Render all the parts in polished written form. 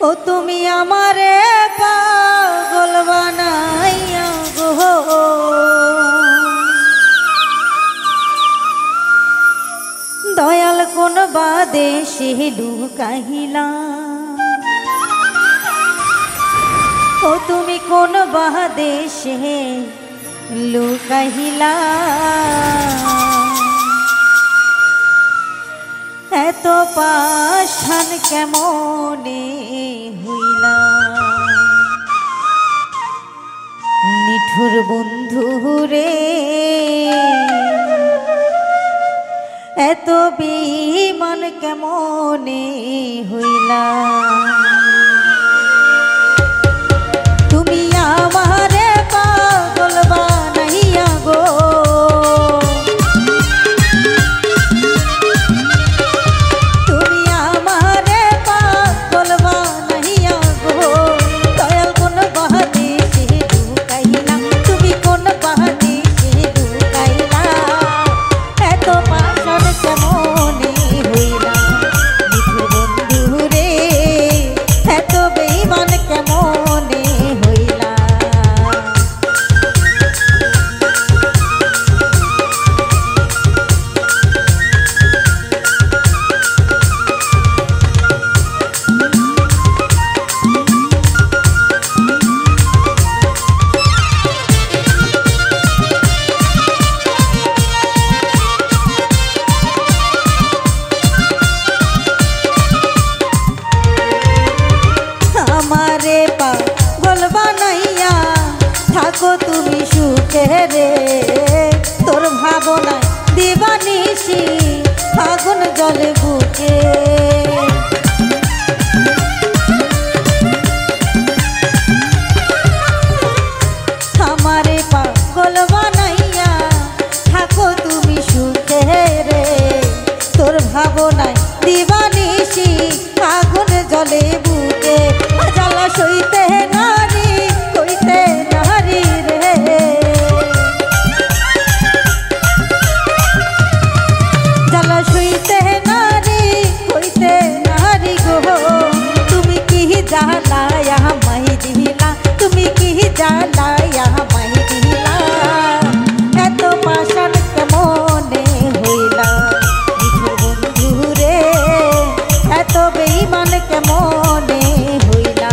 ও তুমি আমারে পাগল বানাইয়া গো, দয়াল কোন বাদেশে লুকাইলা, ও তুমি কোন বাদেশে লুকাইলা, এত পাষাণ কেমনে হইলা, নিঠুর বন্ধু রে এত বেঈমান কেমনে হইলা, তুমি আমারে পাগল বানাইয়া গো, তুমি আমারে পাগল বানাইয়া গো, দয়াল কোন বাদেশে লুকাইলা, তুমি কোন বাদেশে লুকাইলা, এত পাষাণ কেমনে হইলা, নিঠুর বন্ধু রে এত বেঈমান কেমনে হইলা। আমারে পাগল বানাইয়া থাকো তুমি সুখে রে, তোর ভাবনায় দিবানিশি ফাগুন জলে বুকে, আমারে পাগল বানাইয়া থাকো তুমি সুখে রে, তোর ভাবনায় দিবানিশি ফাগুন জলে বুকে, জ্বালা সইতে নারী কইতে নারী রে, জ্বালা সইতে নারী কইতে নারী গো, তুমি কি জ্বালায়া মাই দিলা, তুমি কি জ্বালায়া মাই দিলা, এত পাষাণ কেমনে হইলা, নিঠুর বন্ধু রে এত বেঈমান কেমনে হইলা।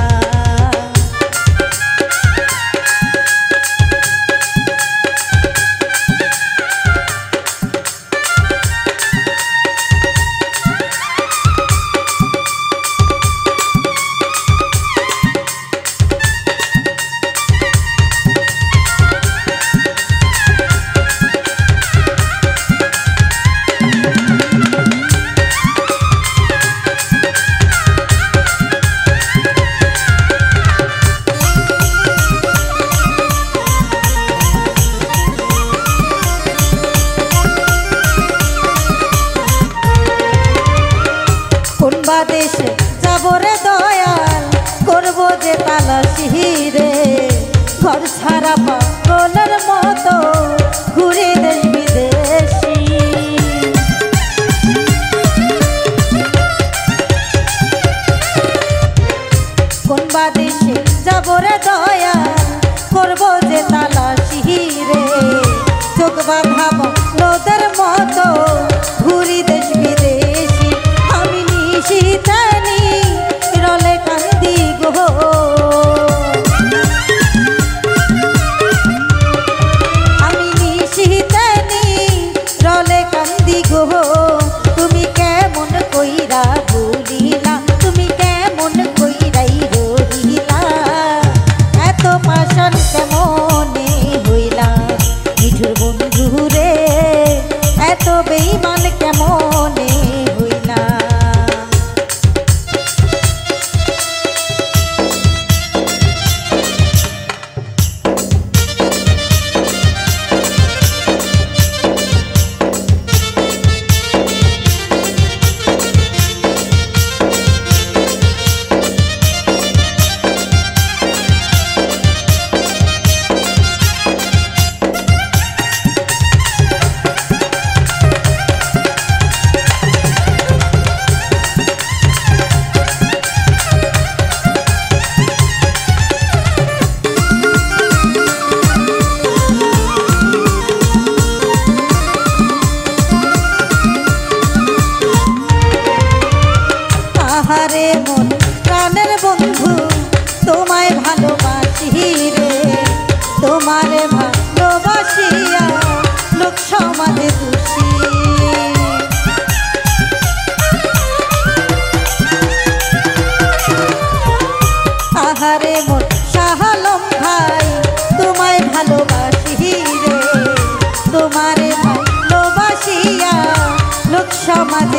কোন বাদেশে যাব রে দয়াল, করব যে তালাশি রে, ঘর ছাড়া পাগলের মতো ঘুরে দেশ বিদেশি, কোন বাদেশে যাব রে দয়াল, করব যে তালাশি রে, চোখ বাঁধাব লোদের মতো ঘুরি দেশ বিদেশি, আমি নিশিতানি রলে কান্দি গো, আমি নিশিতানি রলে কান্দি গো, তুমি কেমন কইরা ভুলিলা, তুমি কেমন কইরাই রহিলা, এত পাষাণ কেমনে হইলা, নিঠুর বন্ধু রে এত বেঈমান কেমনে সমাজে দোষী। আহারে মোর শাহ আলম ভাই তোমায় ভালোবাসি রে, তোমারে ভালোবাসিয়া লোক সমাজ